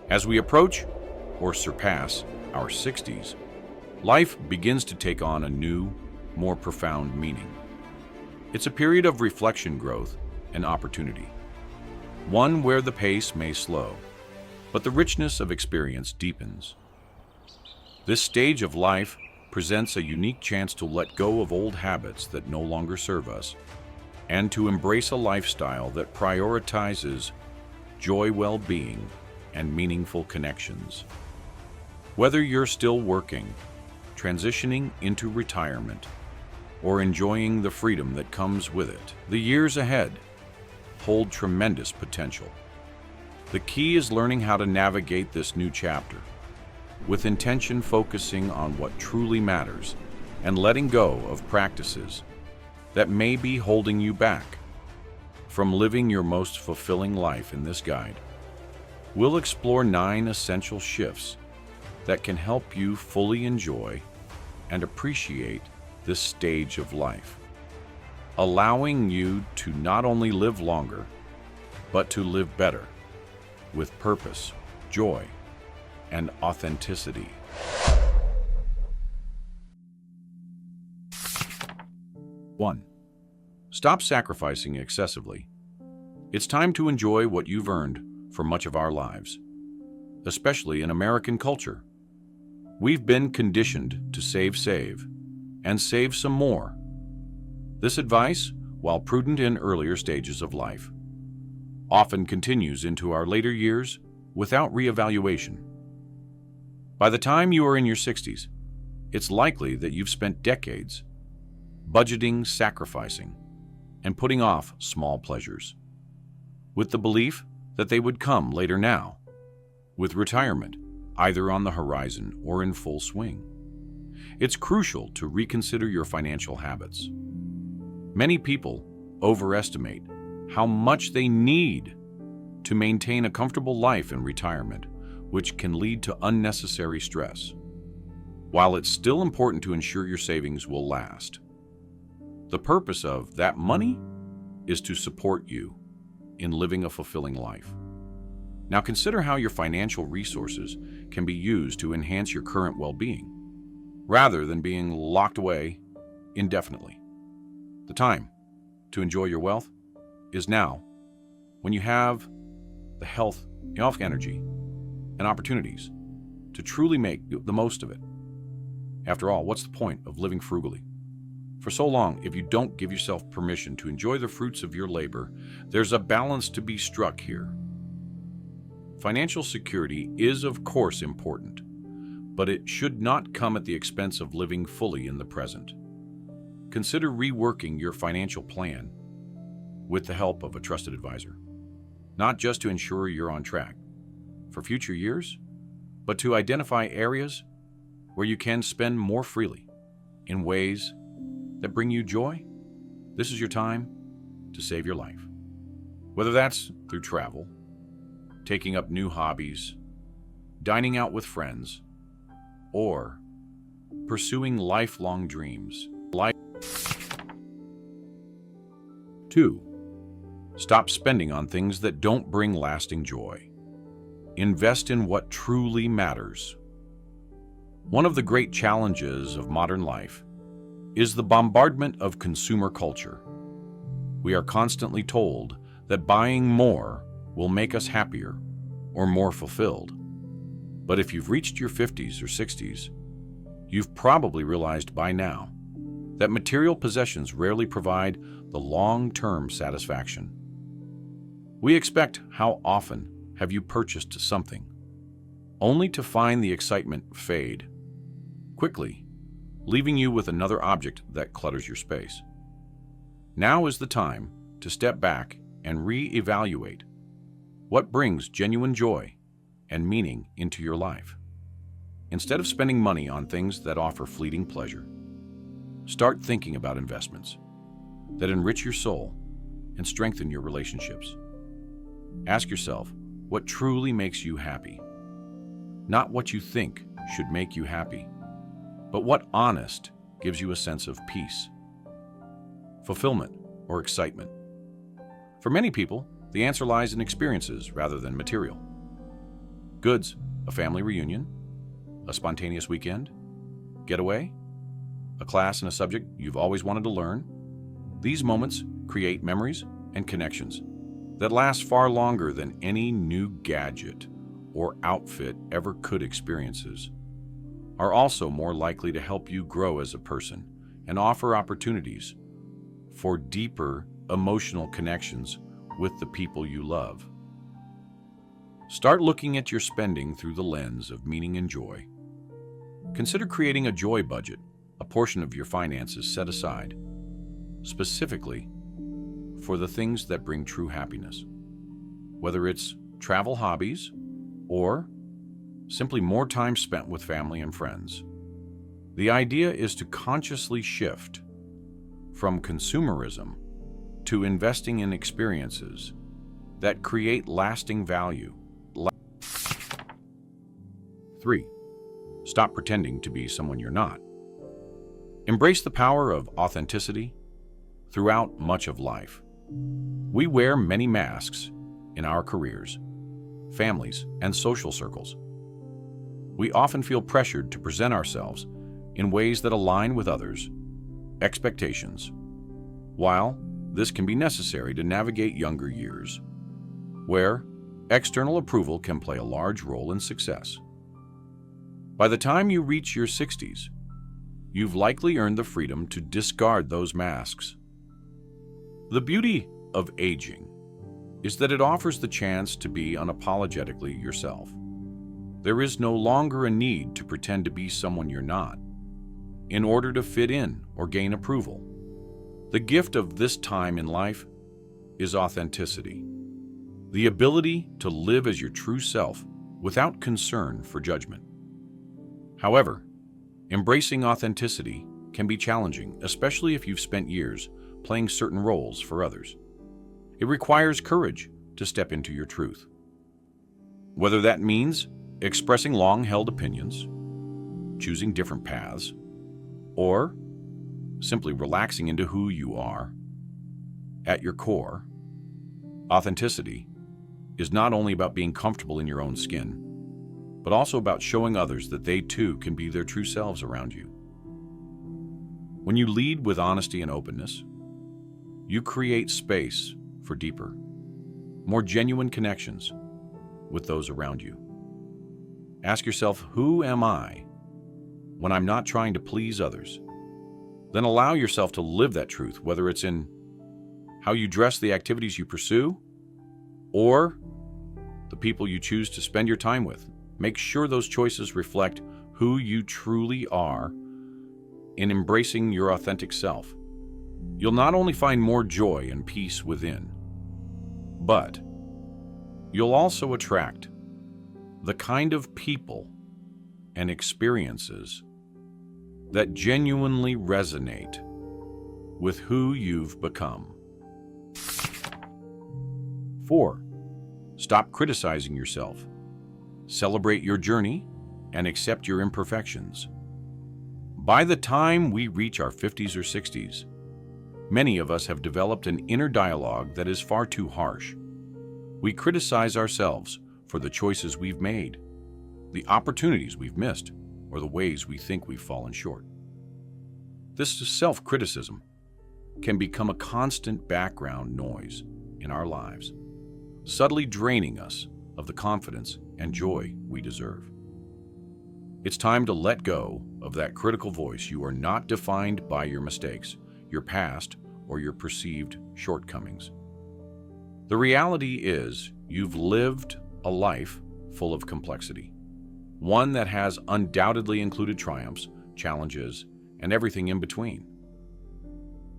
As we approach or surpass our 60s, life begins to take on a new, more profound meaning. It's a period of reflection, growth, and opportunity. One where the pace may slow, but the richness of experience deepens. This stage of life presents a unique chance to let go of old habits that no longer serve us and to embrace a lifestyle that prioritizes joy, well-being, and meaningful connections. Whether you're still working, transitioning into retirement, or enjoying the freedom that comes with it, the years ahead hold tremendous potential. The key is learning how to navigate this new chapter, with intention, focusing on what truly matters and letting go of practices that may be holding you back from living your most fulfilling life. In this guide, we'll explore 9 essential shifts that can help you fully enjoy and appreciate this stage of life, allowing you to not only live longer, but to live better, with purpose, joy, and authenticity. 1. Stop sacrificing excessively. It's time to enjoy what you've earned for much of our lives, especially in American culture. We've been conditioned to save, and save some more. This advice, while prudent in earlier stages of life, often continues into our later years without reevaluation. By the time you are in your 60s, it's likely that you've spent decades budgeting, sacrificing, and putting off small pleasures, with the belief that they would come later now, with retirement either on the horizon or in full swing. It's crucial to reconsider your financial habits. Many people overestimate how much they need to maintain a comfortable life in retirement, which can lead to unnecessary stress. While it's still important to ensure your savings will last, the purpose of that money is to support you in living a fulfilling life. Now consider how your financial resources can be used to enhance your current well-being, rather than being locked away indefinitely. The time to enjoy your wealth is now, when you have the health, energy, and opportunities to truly make the most of it. After all, what's the point of living frugally for so long if you don't give yourself permission to enjoy the fruits of your labor? There's a balance to be struck here. Financial security is, of course, important, but it should not come at the expense of living fully in the present. Consider reworking your financial plan with the help of a trusted advisor, not just to ensure you're on track for future years, but to identify areas where you can spend more freely in ways that bring you joy. This is your time to save your life. Whether that's through travel, taking up new hobbies, dining out with friends, or pursuing lifelong dreams. 2. Stop spending on things that don't bring lasting joy. Invest in what truly matters. One of the great challenges of modern life is the bombardment of consumer culture. We are constantly told that buying more will make us happier or more fulfilled. But if you've reached your 50s or 60s, you've probably realized by now that material possessions rarely provide the long-term satisfaction. We expect, how often have you purchased something only to find the excitement fade quickly, leaving you with another object that clutters your space? Now is the time to step back and re-evaluate what brings genuine joy and meaning into your life. Instead of spending money on things that offer fleeting pleasure, start thinking about investments that enrich your soul and strengthen your relationships. Ask yourself what truly makes you happy, not what you think should make you happy, but what honest gives you a sense of peace, fulfillment, or excitement. For many people, the answer lies in experiences rather than material. Goods: a family reunion, a spontaneous weekend, getaway, a class in a subject you've always wanted to learn. These moments create memories and connections that last far longer than any new gadget or outfit ever could. Experiences are also more likely to help you grow as a person and offer opportunities for deeper emotional connections with the people you love. Start looking at your spending through the lens of meaning and joy. Consider creating a joy budget, a portion of your finances set aside specifically for the things that bring true happiness, whether it's travel, hobbies, or simply more time spent with family and friends. The idea is to consciously shift from consumerism to investing in experiences that create lasting value. 3. Stop pretending to be someone you're not. Embrace the power of authenticity throughout much of life. We wear many masks in our careers, families, and social circles. We often feel pressured to present ourselves in ways that align with others' expectations. While this can be necessary to navigate younger years, where external approval can play a large role in success. By the time you reach your 60s, you've likely earned the freedom to discard those masks. The beauty of aging is that it offers the chance to be unapologetically yourself. There is no longer a need to pretend to be someone you're not in order to fit in or gain approval. The gift of this time in life is authenticity, the ability to live as your true self without concern for judgment. However, embracing authenticity can be challenging, especially if you've spent years playing certain roles for others. It requires courage to step into your truth. Whether that means expressing long-held opinions, choosing different paths, or simply relaxing into who you are. At your core, authenticity is not only about being comfortable in your own skin, but also about showing others that they too can be their true selves around you. When you lead with honesty and openness, you create space for deeper, more genuine connections with those around you. Ask yourself, who am I when I'm not trying to please others? Then allow yourself to live that truth, whether it's in how you dress, the activities you pursue, or the people you choose to spend your time with. Make sure those choices reflect who you truly are in embracing your authentic self. You'll not only find more joy and peace within, but you'll also attract the kind of people and experiences that genuinely resonate with who you've become. 4. Stop criticizing yourself. Celebrate your journey and accept your imperfections. By the time we reach our 50s or 60s, many of us have developed an inner dialogue that is far too harsh. We criticize ourselves for the choices we've made, the opportunities we've missed, or the ways we think we've fallen short. This self-criticism can become a constant background noise in our lives, subtly draining us of the confidence and joy we deserve. It's time to let go of that critical voice. You are not defined by your mistakes, your past, or your perceived shortcomings. The reality is, you've lived a life full of complexity, one that has undoubtedly included triumphs, challenges, and everything in between.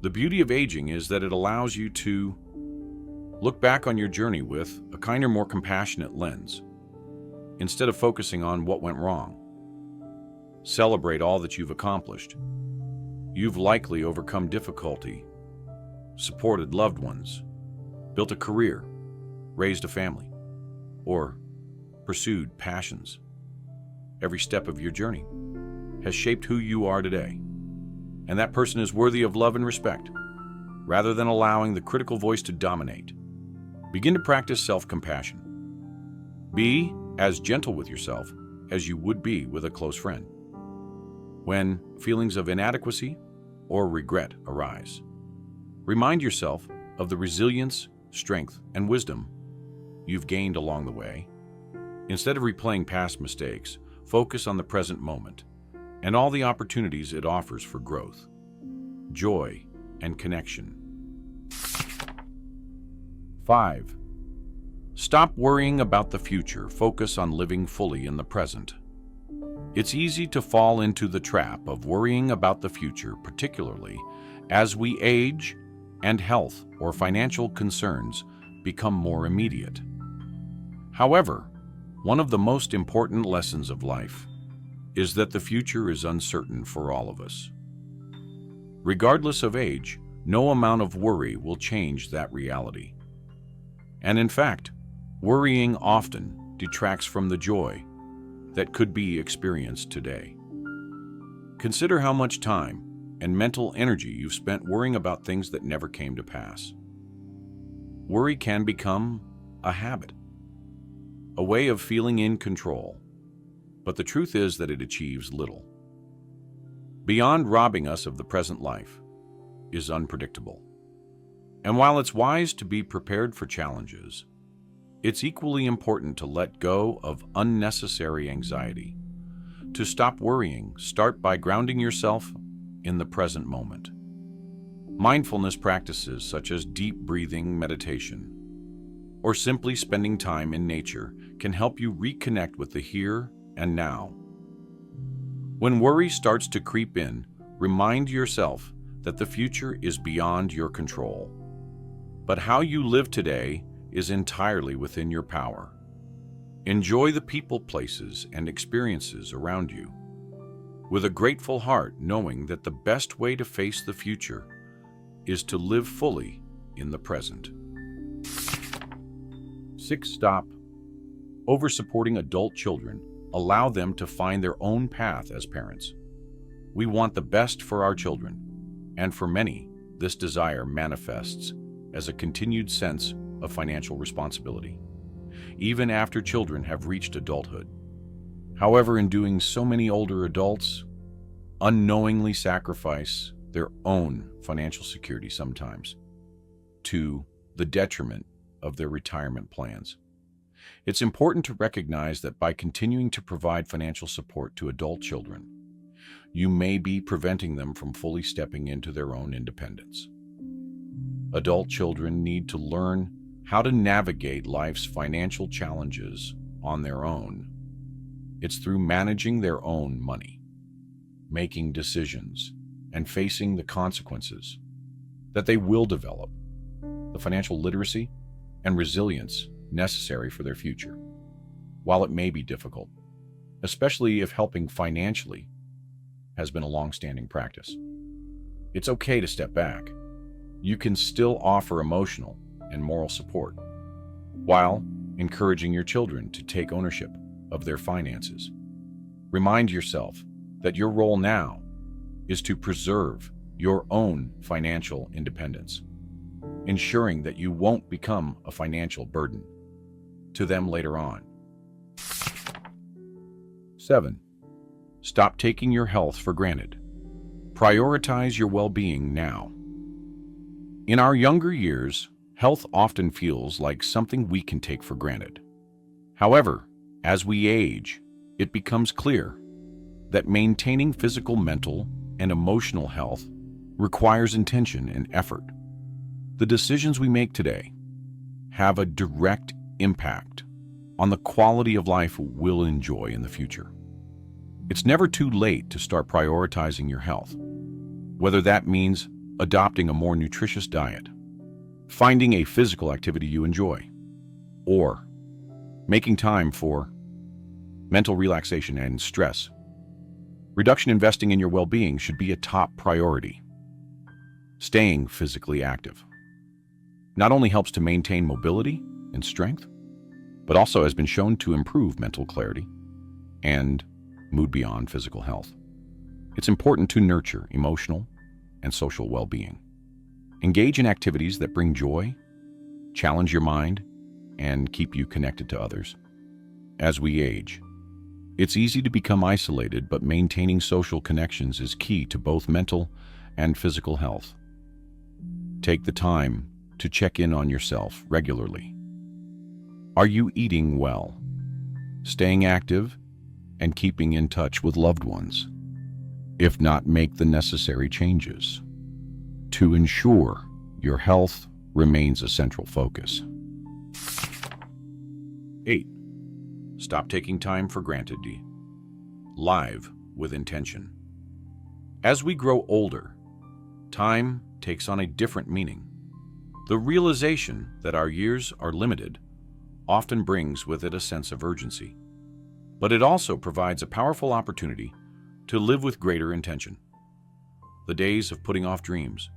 The beauty of aging is that it allows you to look back on your journey with a kinder, more compassionate lens. Instead of focusing on what went wrong, celebrate all that you've accomplished. You've likely overcome difficulty, supported loved ones, built a career, raised a family, or pursued passions. Every step of your journey has shaped who you are today, and that person is worthy of love and respect, rather than allowing the critical voice to dominate. Begin to practice self-compassion. Be as gentle with yourself as you would be with a close friend. When feelings of inadequacy or regret arise, remind yourself of the resilience, strength, and wisdom you've gained along the way. Instead of replaying past mistakes, focus on the present moment and all the opportunities it offers for growth, joy, and connection. 5. Stop worrying about the future. Focus on living fully in the present. It's easy to fall into the trap of worrying about the future, particularly as we age and health or financial concerns become more immediate. However, one of the most important lessons of life is that the future is uncertain for all of us. Regardless of age, no amount of worry will change that reality. And in fact, worrying often detracts from the joy that could be experienced today. Consider how much time and mental energy you've spent worrying about things that never came to pass. Worry can become a habit, a way of feeling in control, but the truth is that it achieves little. Beyond robbing us of the present life is unpredictable. And while it's wise to be prepared for challenges, it's equally important to let go of unnecessary anxiety. To stop worrying, start by grounding yourself in the present moment. Mindfulness practices such as deep breathing meditation or simply spending time in nature can help you reconnect with the here and now. When worry starts to creep in, remind yourself that the future is beyond your control. But how you live today is entirely within your power. Enjoy the people, places, and experiences around you with a grateful heart, knowing that the best way to face the future is to live fully in the present. 6. Stop over-supporting adult children. Allow them to find their own path as parents. We want the best for our children, and for many, this desire manifests as a continued sense of financial responsibility, even after children have reached adulthood. However, in doing so, many older adults unknowingly sacrifice their own financial security sometimes to the detriment of their retirement plans. It's important to recognize that by continuing to provide financial support to adult children, you may be preventing them from fully stepping into their own independence. Adult children need to learn how to navigate life's financial challenges on their own. It's through managing their own money, making decisions, and facing the consequences that they will develop the financial literacy and resilience necessary for their future. While it may be difficult, especially if helping financially has been a long-standing practice, it's okay to step back. You can still offer emotional and moral support while encouraging your children to take ownership of their finances. Remind yourself that your role now is to preserve your own financial independence, ensuring that you won't become a financial burden to them later on. 7. Stop taking your health for granted. Prioritize your well-being now. In our younger years, health often feels like something we can take for granted. However, as we age, it becomes clear that maintaining physical, mental, and emotional health requires intention and effort. The decisions we make today have a direct impact on the quality of life we'll enjoy in the future. It's never too late to start prioritizing your health, whether that means adopting a more nutritious diet, finding a physical activity you enjoy, or making time for mental relaxation and stress reduction. Investing in your well-being should be a top priority. Staying physically active not only helps to maintain mobility and strength, but also has been shown to improve mental clarity and mood beyond physical health. It's important to nurture emotional and social well-being. Engage in activities that bring joy, challenge your mind, and keep you connected to others. as we age. It's easy to become isolated, but maintaining social connections is key to both mental and physical health. Take the time to check in on yourself regularly. Are you eating well, staying active, and keeping in touch with loved ones? If not, make the necessary changes to ensure your health remains a central focus. 8. Stop taking time for granted. Live with intention. As we grow older, time takes on a different meaning. The realization that our years are limited often brings with it a sense of urgency, but it also provides a powerful opportunity to live with greater intention. The days of putting off dreams,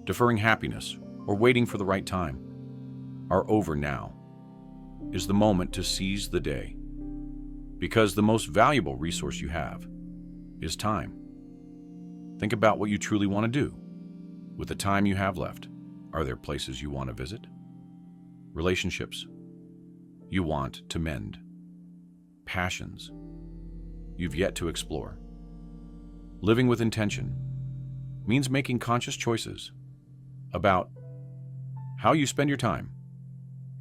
deferring happiness, or waiting for the right time are over now. Is the moment to seize the day, because the most valuable resource you have is time. Think about what you truly want to do. With the time you have left, are there places you want to visit? Relationships you want to mend? Passions you've yet to explore? Living with intention means making conscious choices about how you spend your time,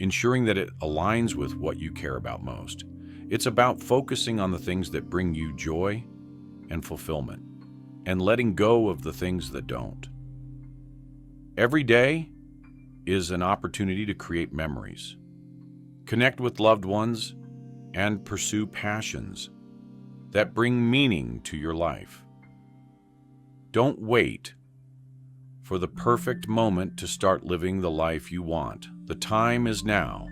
ensuring that it aligns with what you care about most. It's about focusing on the things that bring you joy and fulfillment, and letting go of the things that don't. Every day is an opportunity to create memories, connect with loved ones, and pursue passions that bring meaning to your life. Don't wait for the perfect moment to start living the life you want. The time is now.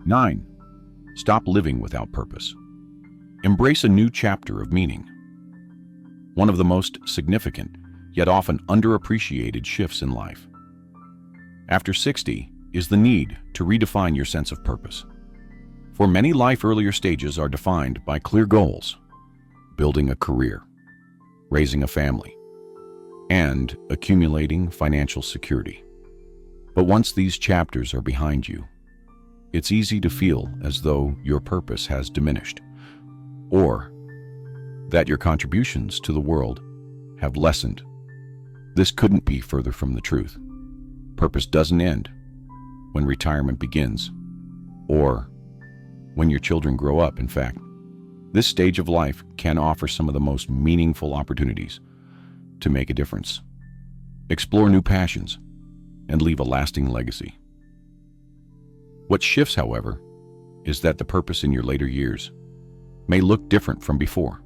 9. Stop living without purpose. Embrace a new chapter of meaning. One of the most significant, yet often underappreciated shifts in life, after 60, is the need to redefine your sense of purpose. For many, life earlier stages are defined by clear goals: building a career, raising a family, and accumulating financial security. But once these chapters are behind you, it's easy to feel as though your purpose has diminished, or that your contributions to the world have lessened. This couldn't be further from the truth. Purpose doesn't end when retirement begins, or when your children grow up. In fact, this stage of life can offer some of the most meaningful opportunities to make a difference, explore new passions, and leave a lasting legacy. What shifts, however, is that the purpose in your later years may look different from before.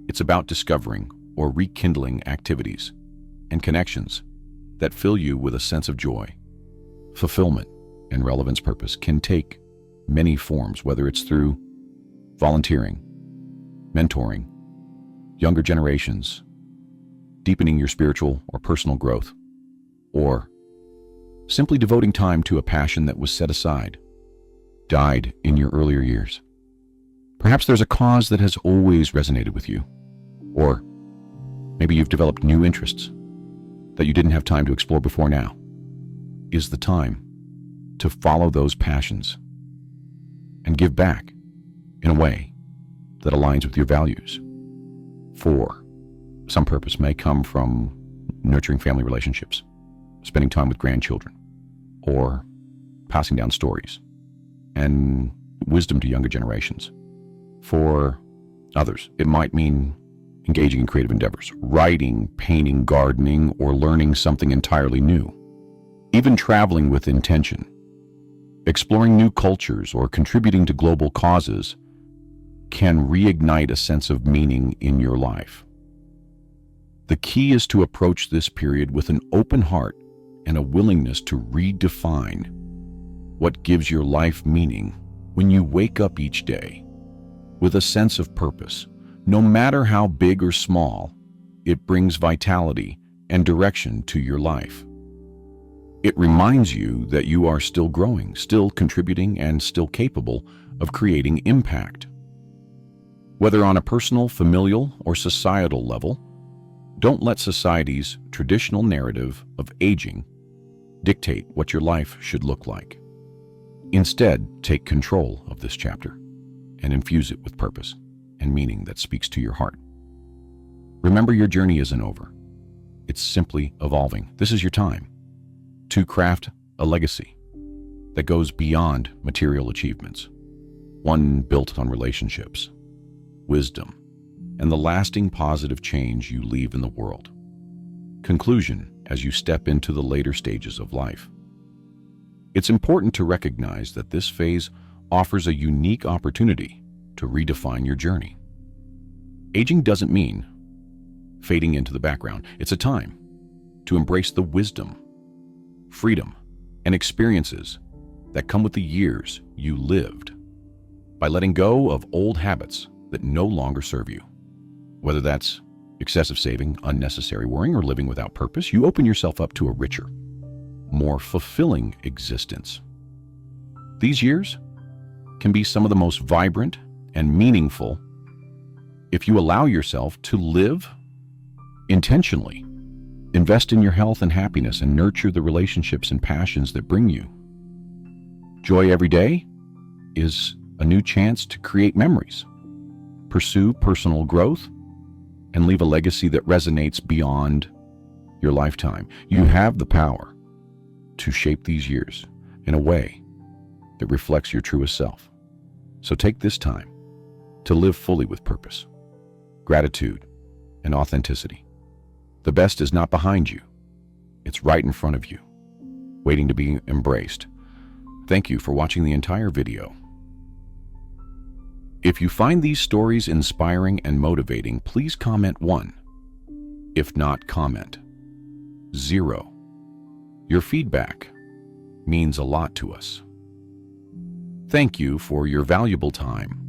It's about discovering or rekindling activities and connections that fill you with a sense of joy, fulfillment, and relevance. Purpose can take many forms, whether it's through volunteering, mentoring younger generations, deepening your spiritual or personal growth, or simply devoting time to a passion that was set aside, died in your earlier years. Perhaps there's a cause that has always resonated with you, or maybe you've developed new interests that you didn't have time to explore before. Now is the time to follow those passions and give back in a way that aligns with your values. For some, purpose may come from nurturing family relationships, spending time with grandchildren, or passing down stories and wisdom to younger generations. For others, it might mean engaging in creative endeavors, writing, painting, gardening, or learning something entirely new. Even traveling with intention, exploring new cultures, or contributing to global causes can reignite a sense of meaning in your life. The key is to approach this period with an open heart and a willingness to redefine what gives your life meaning. When you wake up each day with a sense of purpose, no matter how big or small, it brings vitality and direction to your life. It reminds you that you are still growing, still contributing, and still capable of creating impact. Whether on a personal, familial, or societal level, don't let society's traditional narrative of aging dictate what your life should look like. Instead, take control of this chapter and infuse it with purpose and meaning that speaks to your heart. Remember, your journey isn't over. It's simply evolving. This is your time to craft a legacy that goes beyond material achievements, one built on relationships, wisdom, and the lasting positive change you leave in the world. Conclusion: as you step into the later stages of life, it's important to recognize that this phase offers a unique opportunity to redefine your journey. Aging doesn't mean fading into the background. It's a time to embrace the wisdom, freedom, and experiences that come with the years you lived. By letting go of old habits that no longer serve you, whether that's excessive saving, unnecessary worrying, or living without purpose, you open yourself up to a richer, more fulfilling existence. These years can be some of the most vibrant and meaningful if you allow yourself to live intentionally. Invest in your health and happiness and nurture the relationships and passions that bring you joy. Every day is a new chance to create memories, pursue personal growth, and leave a legacy that resonates beyond your lifetime. You have the power to shape these years in a way that reflects your truest self. So take this time to live fully with purpose, gratitude, and authenticity. The best is not behind you. It's right in front of you, waiting to be embraced. Thank you for watching the entire video. If you find these stories inspiring and motivating, please comment 1. If not, comment 0. Your feedback means a lot to us. Thank you for your valuable time.